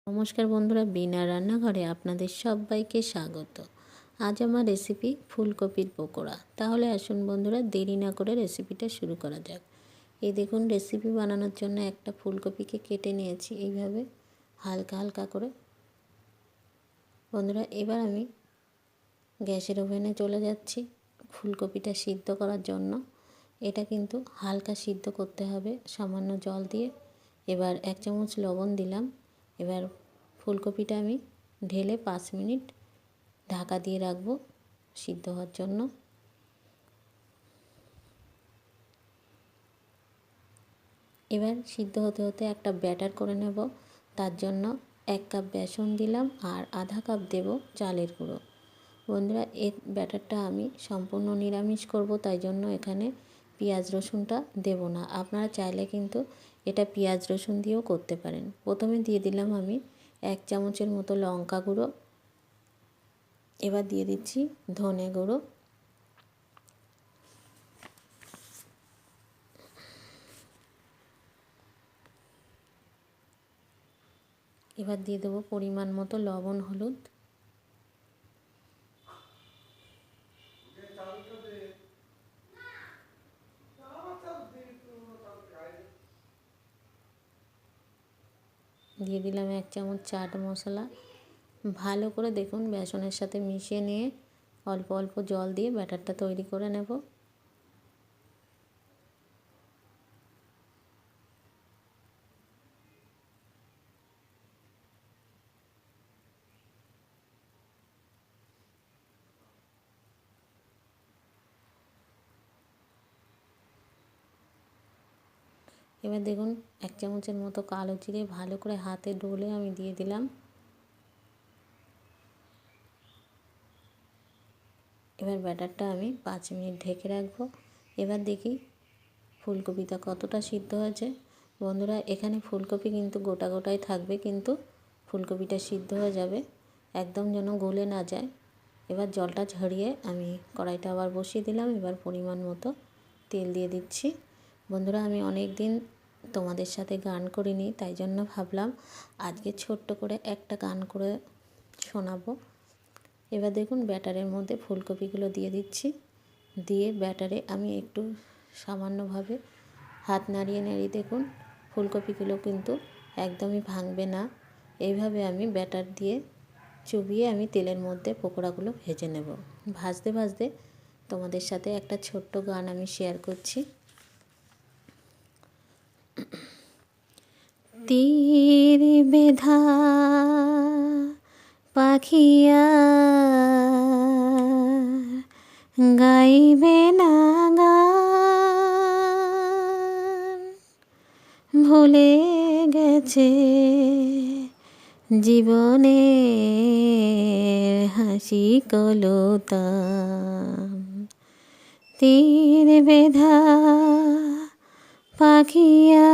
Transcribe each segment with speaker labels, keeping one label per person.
Speaker 1: নমস্কার বন্ধুরা, বিনা রান্নাঘরে আপনাদের সবাইকে স্বাগত। আজ আমার রেসিপি ফুলকপির পকোড়া। তাহলে আসুন বন্ধুরা, দেরি না করে রেসিপিটা শুরু করা যাক। এই দেখুন, রেসিপি বানানোর জন্য একটা ফুলকপিকে কেটে নিয়েছি এইভাবে হালকা হালকা করে। বন্ধুরা, এবার আমি গ্যাসের ওভেনে চলে যাচ্ছি ফুলকপিটা সিদ্ধ করার জন্য। এটা কিন্তু হালকা সিদ্ধ করতে হবে সামান্য জল দিয়ে। এবার 1 চামচ লবণ দিলাম। এবার ফুলকপিটা আমি ঢেলে 5 মিনিট ঢাকা দিয়ে রাখবো সিদ্ধ হওয়ার জন্য। এবার সিদ্ধ হতে হতে একটা ব্যাটার করে নেব। তার জন্য 1 কাপ বেসন দিলাম আর আধা কাপ দেব চালের গুঁড়ো। বন্ধুরা, এই ব্যাটারটা আমি সম্পূর্ণ নিরামিষ করব, তাই জন্য এখানে পেঁয়াজ রসুনটা দেব না। আপনারা চাইলে কিন্তু এটা পেঁয়াজ রসুন দিয়েও করতে পারেন। প্রথমে দিয়ে দিলাম আমি 1 চামচের মতো লঙ্কা গুঁড়ো। এবার দিয়ে দিচ্ছি ধনে গুঁড়ো। এবার দিয়ে দেবো পরিমাণ মতো লবণ, হলুদ। দিয়ে দিলাম 1 চামচ চাট মশলা। ভালো করে দেখুন বেসনের সাথে মিশিয়ে নিয়ে অল্প অল্প জল দিয়ে ব্যাটারটা তৈরি করে নেব। এবার দেখুন 1 চামচের মতো কালো জিরে ভালো করে হাতে ডলে আমি দিয়ে দিলাম। এবার ব্যাটারটা আমি 5 মিনিট ঢেকে রাখবো। এবার দেখি ফুলকপিটা কতটা সিদ্ধ হয়েছে। বন্ধুরা, এখানে ফুলকপি কিন্তু গোটা গোটাই থাকবে, কিন্তু ফুলকপিটা সিদ্ধ হয়ে যাবে, একদম যেন গলে না যায়। এবার জলটা ঝরিয়ে আমি কড়াইটা আবার বসিয়ে দিলাম। এবার পরিমাণ মতো তেল দিয়ে দিচ্ছি। বন্ধুরা, আমি অনেক দিন তোমাদের সাথে গান করিনি, তাই জন্য ভাবলাম আজকে ছোট্ট করে একটা গান করে শোনাবো। এবার দেখুন ব্যাটারের মধ্যে ফুলকপিগুলো দিয়ে দিচ্ছি। দিয়ে ব্যাটারে আমি একটু সামান্যভাবে হাত নাড়িয়ে নাড়িয়ে দেখুন ফুলকপিগুলো কিন্তু একদমই ভাঙবে না। এইভাবে আমি ব্যাটার দিয়ে চুবিয়ে আমি তেলের মধ্যে পকোড়াগুলো ভেজে নেব। ভাজতে ভাজতে তোমাদের সাথে একটা ছোট্ট গান আমি শেয়ার করছি। তীর বেধা পাখিয়া গাইবে না গান, ভুলে গেছে জীবনের হাসি কলতান। তীর বেধা পাখিয়া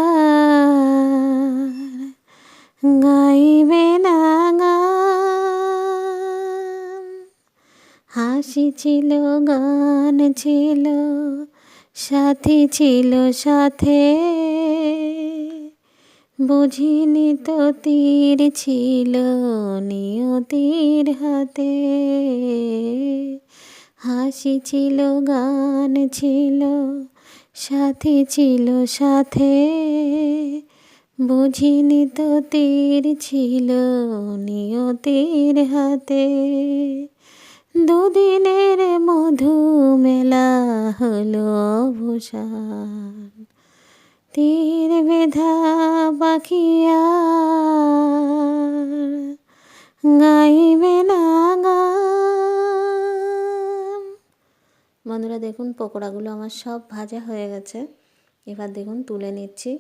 Speaker 1: গাইবে না গান, হাসি ছিল গান ছিল সাথী ছিল সাথে, বুঝিনি তো তীর ছিল নিয়তির হাতে। হাসি ছিল গান ছিল সাথী ছিল সাথে, বুঝিনি তো তীর ছিল নিয়তির হাতে। দুদিনের মধু মেলা হলো অবসান, তীর বেধা পাখিয়া গাইবে না গান। বন্ধুরা, দেখুন পকোড়াগুলো আমার সব ভাজা হয়ে গেছে। এবার দেখুন তুলে নিচ্ছি।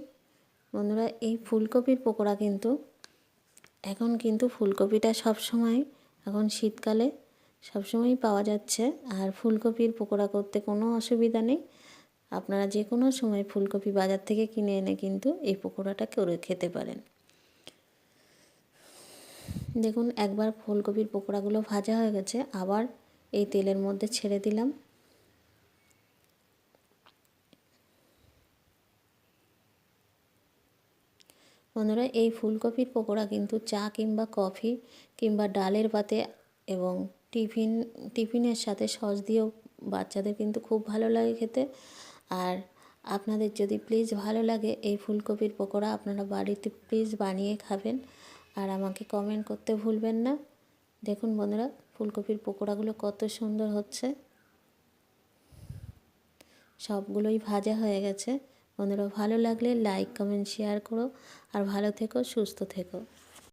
Speaker 1: বন্ধুরা, এই ফুলকপির পকোড়া কিন্তু ফুলকপিটা সবসময় এখন শীতকালে সবসময়ই পাওয়া যাচ্ছে। আর ফুলকপির পকোড়া করতে কোনো অসুবিধা নেই। আপনারা যে কোনো সময় ফুলকপি বাজার থেকে কিনে এনে কিন্তু এই পকোড়াটা করে খেতে পারেন। দেখুন একবার ফুলকপির পকোড়াগুলো ভাজা হয়ে গেছে, আবার এই তেলের মধ্যে ছেড়ে দিলাম। বন্ধুরা এই ফুলকপির পকোড়া কিন্তু চা কিংবা কফি কিংবা ডালের পাতে এবং টিফিনের সাথে সস দিয়েও বাচ্চাদের কিন্তু খুব ভালো লাগে খেতে। আর আপনাদের যদি প্লিজ ভালো লাগে এই ফুলকপির পকোড়া, আপনারা বাড়িতে প্লিজ বানিয়ে খাবেন আর আমাকে কমেন্ট করতে ভুলবেন না। দেখুন বন্ধুরা ফুলকপির পকোড়াগুলো কত সুন্দর হচ্ছে, সবগুলোই ভাজা হয়ে গেছে। বন্ধুরা ভালো লাগলে লাইক কমেন্ট শেয়ার করো আর ভালো থেকো, সুস্থ থেকো।